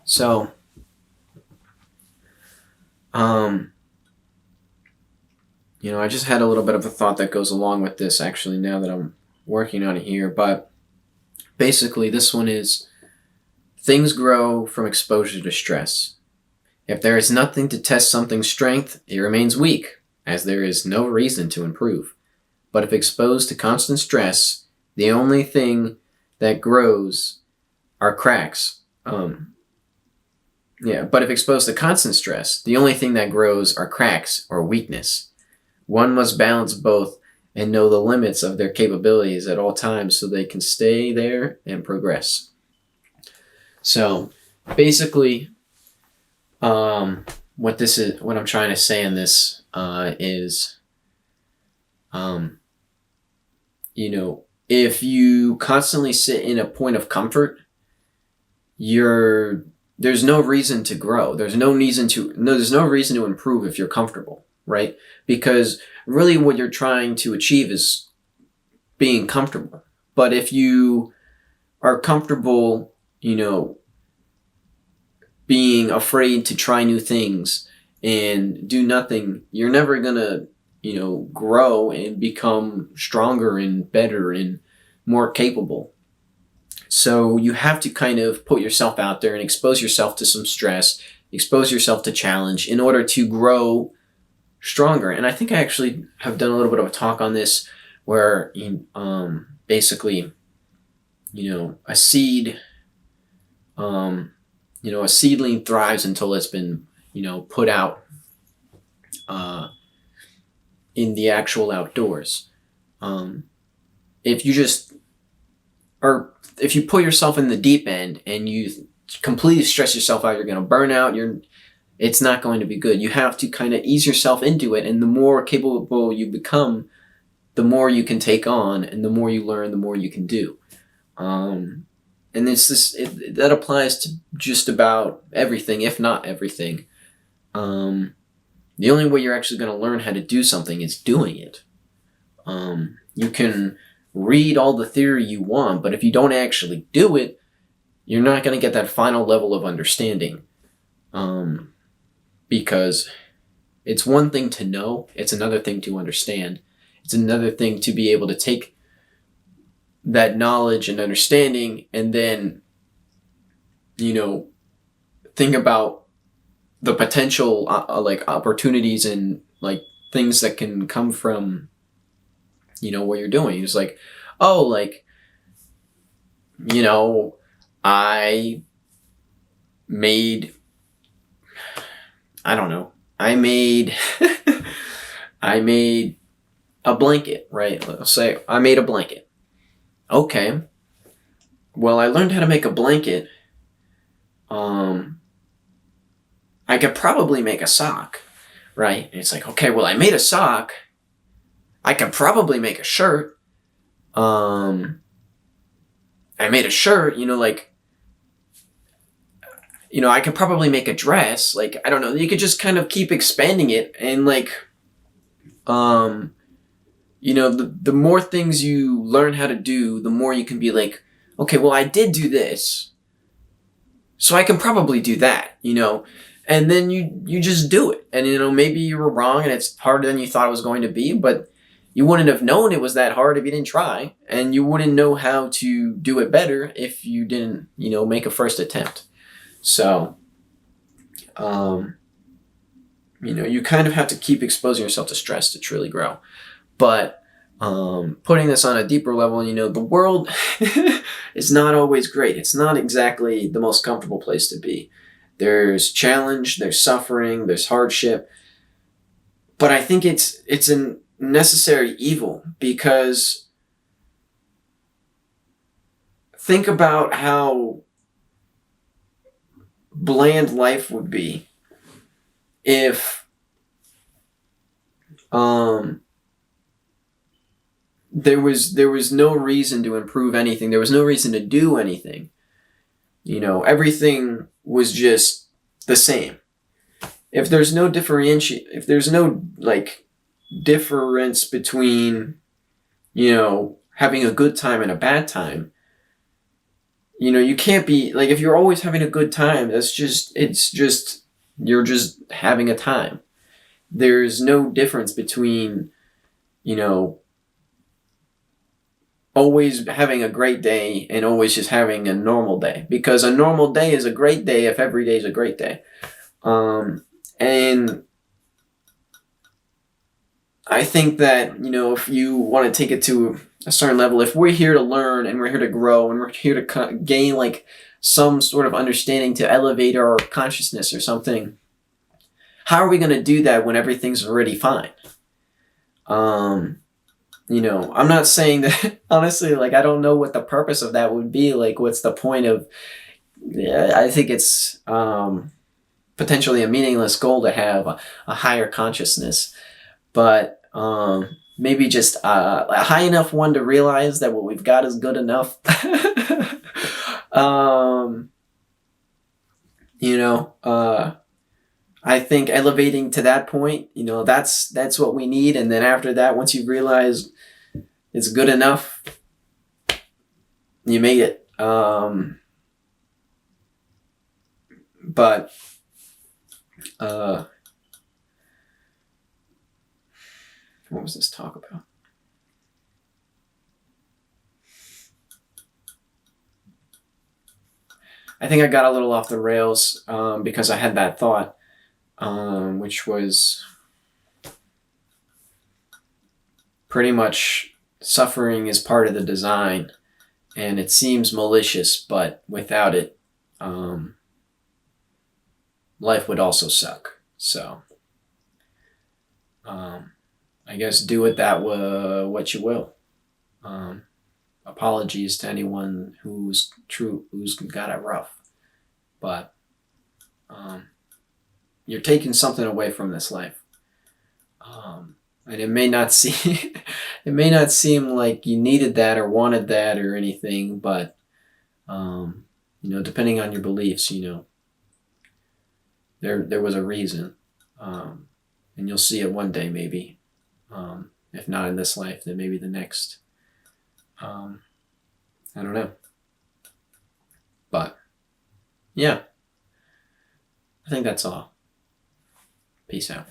So, um, I just had a little bit of a thought that goes along with this actually now that I'm working on it here. But basically, this one is things grow from exposure to stress. If there is nothing to test something's strength, it remains weak, as there is no reason to improve. But if exposed to constant stress, the only thing that grows are cracks. But if exposed to constant stress, the only thing that grows are cracks or weakness. One must balance both and know the limits of their capabilities at all times so they can stay there and progress. So basically, what I'm trying to say in this is, if you constantly sit in a point of comfort, there's no reason to grow. There's no reason to improve if you're comfortable, right? Because really what you're trying to achieve is being comfortable. But if you are comfortable, being afraid to try new things and do nothing, you're never going to, grow and become stronger and better and more capable. So you have to kind of put yourself out there and expose yourself to some stress, expose yourself to challenge in order to grow stronger. And I think I actually have done a little bit of a talk on this where basically, a seed, a seedling thrives until it's been, put out in the actual outdoors. If you put yourself in the deep end and you completely stress yourself out, you're going to burn out. It's not going to be good. You have to kind of ease yourself into it, and the more capable you become, the more you can take on, and the more you learn, the more you can do. And that applies to just about everything, if not everything. The only way you're actually going to learn how to do something is doing it. You can read all the theory you want, but if you don't actually do it, you're not going to get that final level of understanding. Because it's one thing to know, it's another thing to understand. It's another thing to be able to take that knowledge and understanding and then, think about the potential opportunities and things that can come from, what you're doing. It's like, I made, I made I made a blanket, right? Let's say I made a blanket. Okay. Well, I learned how to make a blanket. I could probably make a sock, right? And it's like, okay, well, I made a sock. I could probably make a shirt. I made a shirt, I could probably make a dress. I don't know. You could just kind of keep expanding it and the more things you learn how to do, the more you can be like, okay, well, I did do this, so I can probably do that, and then you just do it. And, maybe you were wrong and it's harder than you thought it was going to be, but you wouldn't have known it was that hard if you didn't try, and you wouldn't know how to do it better if you didn't, make a first attempt. So, you kind of have to keep exposing yourself to stress to truly grow. But putting this on a deeper level, the world is not always great. It's not exactly the most comfortable place to be. There's challenge, there's suffering, there's hardship. But I think it's a necessary evil, because think about how bland life would be if there was no reason to improve anything. There was no reason to do anything. Everything was just the same. If there's no difference between, having a good time and a bad time, You can't be like, if you're always having a good time, you're just having a time. There's no difference between, you know, always having a great day and always just having a normal day, because a normal day is a great day if every day is a great day. And I think that, if you want to take it to a certain level, if we're here to learn and we're here to grow and we're here to gain like some sort of understanding to elevate our consciousness or something, how are we going to do that when everything's already fine? I'm not saying that, honestly, like, I don't know what the purpose of that would be. Like, what's the point of, I think it's potentially a meaningless goal to have a higher consciousness, but maybe just a high enough one to realize that what we've got is good enough. I think elevating to that point, that's what we need. And then after that, once you realize it's good enough, you made it. But what was this talk about? I think I got a little off the rails because I had that thought, which was pretty much suffering is part of the design, and it seems malicious, but without it, life would also suck. So, I guess do with that what you will. Apologies to anyone who's got it rough, but you're taking something away from this life, and it may not seem like you needed that or wanted that or anything, but depending on your beliefs, there was a reason, and you'll see it one day, maybe. If not in this life, then maybe the next. I don't know. But, yeah. I think that's all. Peace out.